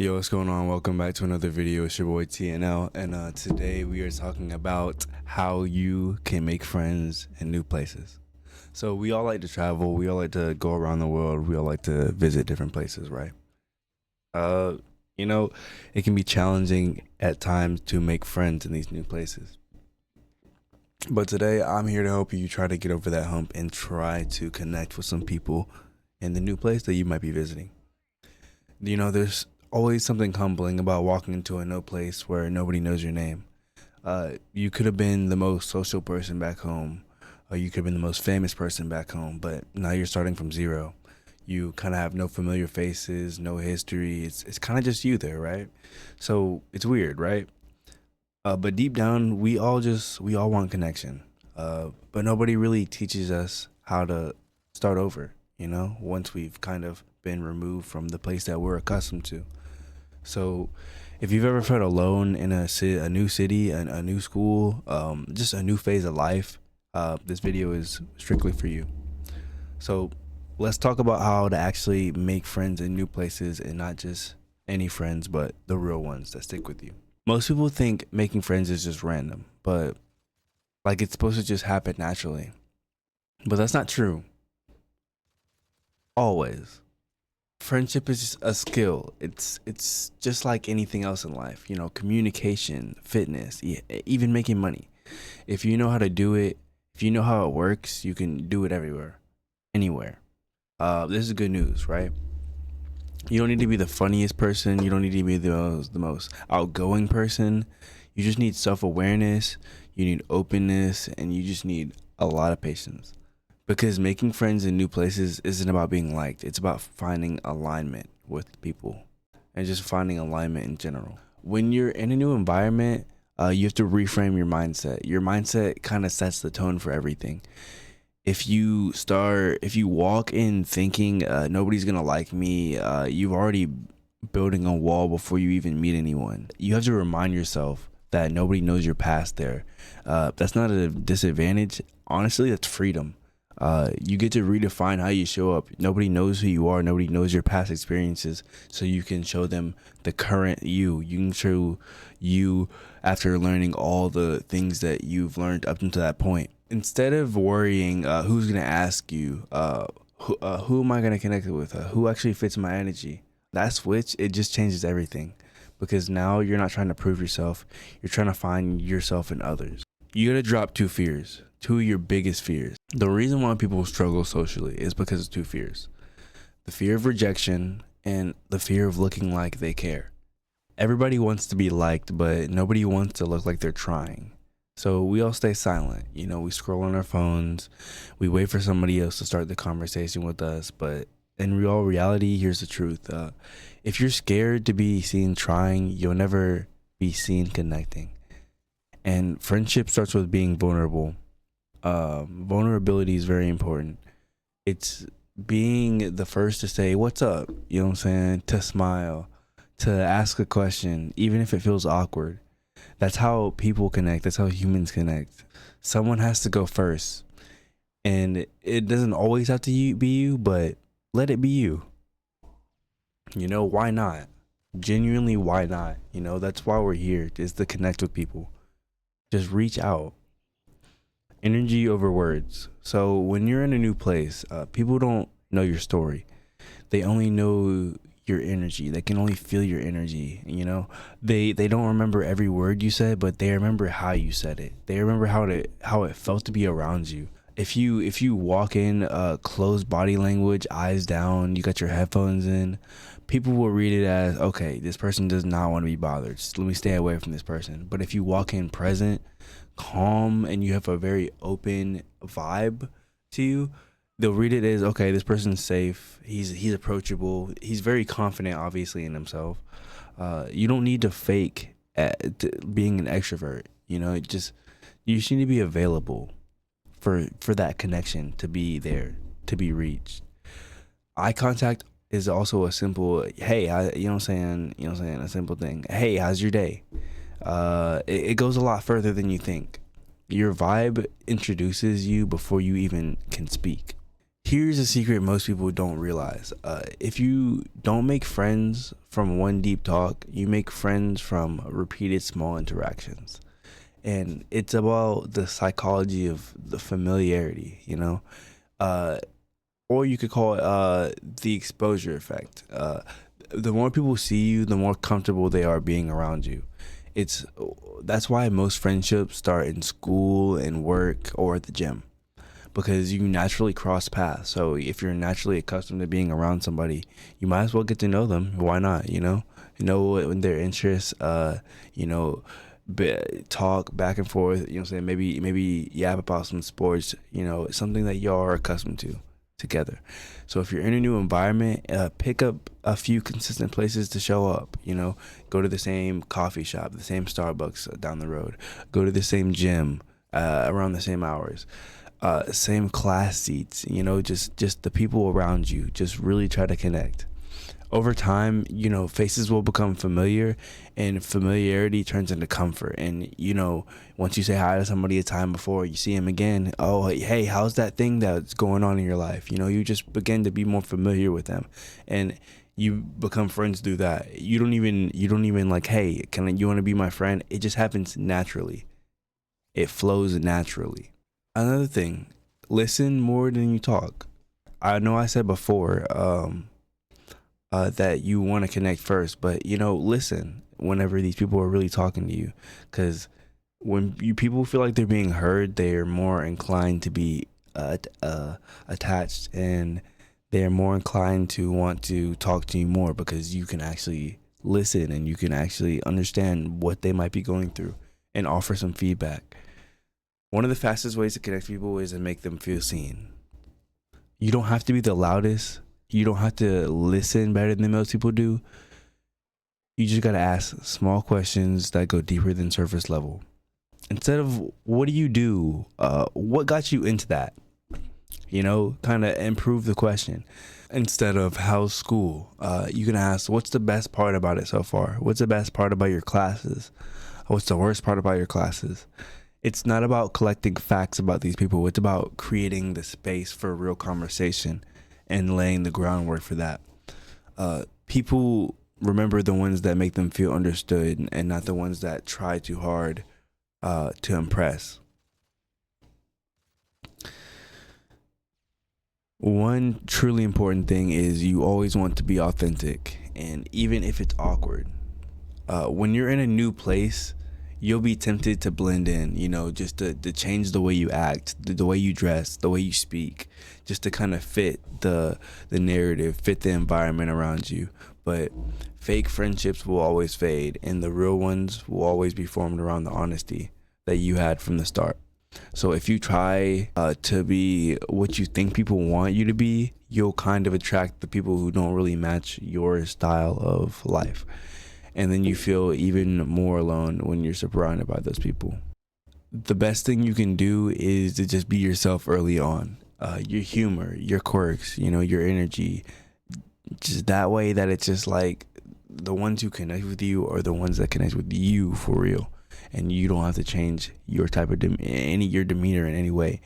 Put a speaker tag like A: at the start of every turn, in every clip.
A: Yo, what's going on? Welcome back to another video. It's your boy TNL, and today we are talking about how you can make friends in new places. So we all like to travel, we all like to go around the world, we all like to visit different places, right? Uh, you know, it can be challenging at times to make friends in these new places. But today I'm here to help you try to get over that hump and try to connect with some people in the new place that you might be visiting. There's always something humbling about walking into a no place where nobody knows your name. You could have been the most social person back home, or you could have been the most famous person back home, but now you're starting from zero. You kind of have no familiar faces, no history. It's kind of just you there, right? So it's weird, right? But deep down, we all want connection. But nobody really teaches us how to start over. Once we've kind of been removed from the place that we're accustomed to. So, if you've ever felt alone in a new city, a new school, just a new phase of life, this video is strictly for you. So, let's talk about how to actually make friends in new places, and not just any friends, but the real ones that stick with you. Most people think making friends is just random, but like it's supposed to just happen naturally. But that's not true. Always. Friendship is just a skill. It's just like anything else in life. Communication, fitness, even making money. If you know how to do it, if you know how it works, you can do it everywhere, anywhere. This is good news, right? You don't need to be the funniest person. You don't need to be the most outgoing person. You just need self-awareness. You need openness, and you just need a lot of patience. Because making friends in new places isn't about being liked. It's about finding alignment with people and just finding alignment in general. When you're in a new environment, you have to reframe your mindset. Your mindset kind of sets the tone for everything. If you walk in thinking nobody's gonna like me, you've already building a wall before you even meet anyone. You have to remind yourself that nobody knows your past there. That's not a disadvantage. Honestly, that's freedom. You get to redefine how you show up. Nobody knows who you are. Nobody knows your past experiences. So you can show them the current you. You can show you after learning all the things that you've learned up until that point. Instead of worrying who's going to ask you, who am I going to connect with, who actually fits my energy, that switch, it just changes everything. Because now you're not trying to prove yourself. You're trying to find yourself in others. You got to drop two of your biggest fears. The reason why people struggle socially is because of two fears: the fear of rejection and the fear of looking like they care. Everybody wants to be liked, but nobody wants to look like they're trying. So we all stay silent. We scroll on our phones. We wait for somebody else to start the conversation with us. But in real reality, here's the truth. If you're scared to be seen trying, you'll never be seen connecting. And friendship starts with being vulnerable. Vulnerability is very important. It's being the first to say, "What's up?" You know what I'm saying? To smile, to ask a question, even if it feels awkward. That's how people connect. That's how humans connect. Someone has to go first. And it doesn't always have to be you, but let it be you. Why not? Genuinely, why not? That's why we're here, is to connect with people. Just reach out. Energy over words. So when you're in a new place, people don't know your story. They only know your energy. They can only feel your energy. They don't remember every word you said, but they remember how you said it. They remember how it felt to be around you. If you walk in, closed body language, eyes down, you got your headphones in, people will read it as, okay, this person does not want to be bothered. Just let me stay away from this person. But if you walk in present, calm, and you have a very open vibe to you, they'll read it as, okay, this person's safe. He's approachable. He's very confident, obviously, in himself. You don't need to fake being an extrovert. You just need to be available for that connection to be there, to be reached. Eye contact is also a simple, hey, you know what I'm saying, a simple thing. Hey, how's your day? It goes a lot further than you think. Your vibe introduces you before you even can speak. Here's a secret most people don't realize. If you don't make friends from one deep talk, you make friends from repeated small interactions. And it's about the psychology of the familiarity, Uh, or you could call it the exposure effect. The more people see you, the more comfortable they are being around you. It's That's why most friendships start in school and work or at the gym, because you naturally cross paths. So if you're naturally accustomed to being around somebody, you might as well get to know them. Why not? When their interests, talk back and forth. Saying, maybe yap about some sports. Something that y'all are accustomed to together. So if you're in a new environment, pick up a few consistent places to show up. Go to the same coffee shop, the same Starbucks down the road. Go to the same gym around the same hours. Same class seats, just the people around you. Just really try to connect. Over time, faces will become familiar, and familiarity turns into comfort. And once you say hi to somebody a time before, you see him again. Oh, hey, how's that thing that's going on in your life? You just begin to be more familiar with them, and you become friends through that. You don't even like, hey, you want to be my friend? It just happens naturally. It flows naturally. Another thing, listen more than you talk. I know I said before that you want to connect first, but listen whenever these people are really talking to you, because when people feel like they're being heard, they're more inclined to be attached, and they're more inclined to want to talk to you more, because you can actually listen and you can actually understand what they might be going through and offer some feedback. One of the fastest ways to connect people is to make them feel seen. You don't have to be the loudest. You don't have to listen better than most people do. You just got to ask small questions that go deeper than surface level. Instead of, what do you do? What got you into that? Kind of improve the question. Instead of, how's school? You can ask, what's the best part about it so far? What's the best part about your classes? What's the worst part about your classes? It's not about collecting facts about these people. It's about creating the space for real conversation and laying the groundwork for that. People remember the ones that make them feel understood, and not the ones that try too hard to impress. One truly important thing is you always want to be authentic, and even if it's awkward. When you're in a new place, you'll be tempted to blend in, just to change the way you act, the way you dress, the way you speak, just to kind of fit the narrative, fit the environment around you. But fake friendships will always fade, and the real ones will always be formed around the honesty that you had from the start. So if you try to be what you think people want you to be, you'll kind of attract the people who don't really match your style of life. And then you feel even more alone when you're surrounded by those people. The best thing you can do is to just be yourself early on. Your humor, your quirks, your energy. Just that way that it's just like the ones who connect with you are the ones that connect with you for real. And you don't have to change your type of your demeanor in any way.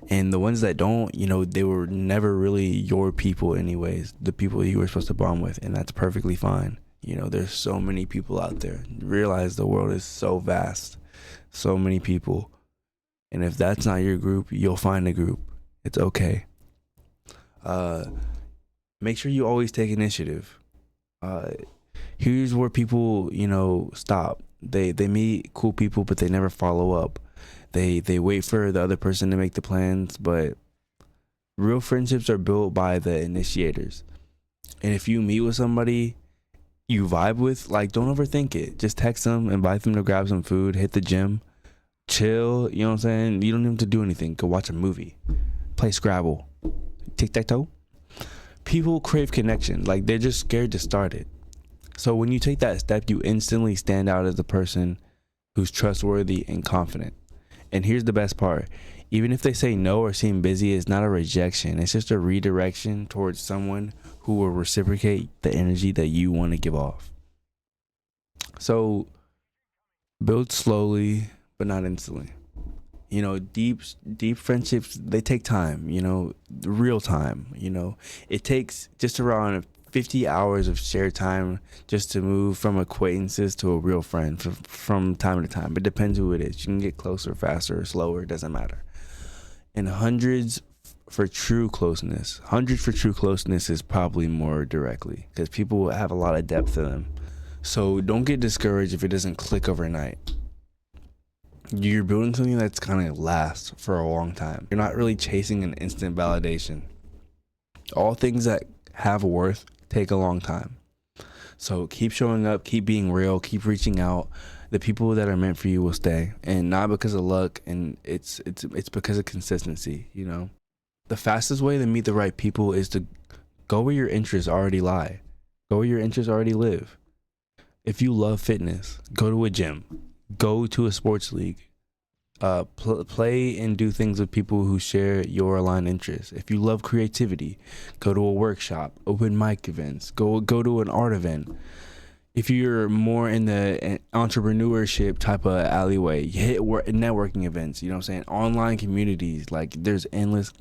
A: And the ones that don't, they were never really your people anyways, the people you were supposed to bond with, and that's perfectly fine. There's so many people out there. Realize the world is so vast, so many people. And if that's not your group, you'll find a group. It's okay. Make sure you always take initiative. Here's where people, stop. They meet cool people, but they never follow up. They wait for the other person to make the plans, but real friendships are built by the initiators. And if you meet with somebody you vibe with, don't overthink it. Just text them, invite them to grab some food, hit the gym, chill. You know what I'm saying? You don't even have to do anything. Go watch a movie, play Scrabble, tic-tac-toe. People crave connection. They're just scared to start it. So when you take that step, you instantly stand out as a person who's trustworthy and confident. And here's the best part. Even if they say no or seem busy, it's not a rejection. It's just a redirection towards someone who will reciprocate the energy that you want to give off. So build slowly, but not instantly. You know, deep friendships, they take time, you know, real time, you know. It takes just around 50 hours of shared time just to move from acquaintances to a real friend from time to time. It depends who it is. You can get closer faster or slower, it doesn't matter. And hundreds for true closeness. Hundreds for true closeness is probably more directly because people have a lot of depth to them. So don't get discouraged if it doesn't click overnight. You're building something that's gonna last for a long time. You're not really chasing an instant validation. All things that have worth take a long time. So keep showing up, keep being real, keep reaching out. The people that are meant for you will stay, and not because of luck, and it's because of consistency, you know. The fastest way to meet the right people is to go where your interests already lie. Go where your interests already live. If you love fitness, go to a gym. Go to a sports league. Play and do things with people who share your aligned interests. If you love creativity, go to a workshop, open mic events, go to an art event. If you're more in the entrepreneurship type of alleyway, hit networking events, you know what I'm saying? Online communities, like there's endless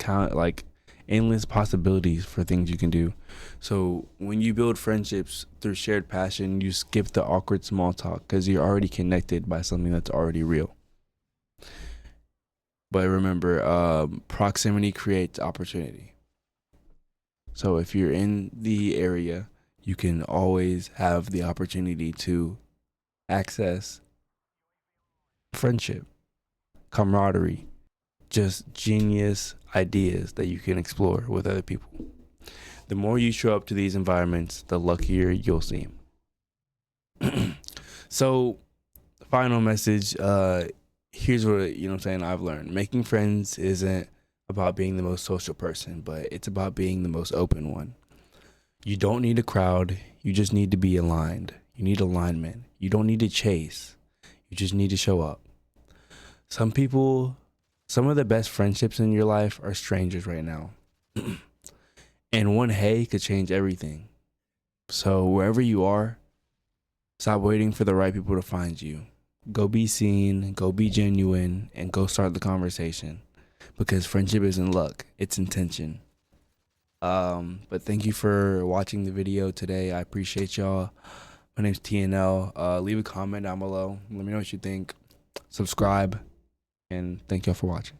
A: possibilities for things you can do. So when you build friendships through shared passion, you skip the awkward small talk because you're already connected by something that's already real. But remember, proximity creates opportunity. So if you're in the area, you can always have the opportunity to access friendship, camaraderie, just genius ideas that you can explore with other people. The more you show up to these environments, the luckier you'll seem. So, final message, here's what, you know what I'm saying, I've learned. Making friends isn't about being the most social person, but it's about being the most open one. You don't need a crowd, you just need to be aligned. You need alignment. You don't need to chase. You just need to show up. Some of the best friendships in your life are strangers right now. And one hey could change everything. So wherever you are, stop waiting for the right people to find you. Go be seen, go be genuine, and go start the conversation. Because friendship isn't luck, it's intention. But thank you for watching the video today. I appreciate y'all. My name's TNL. Leave a comment down below. Let me know what you think. Subscribe. And thank y'all for watching.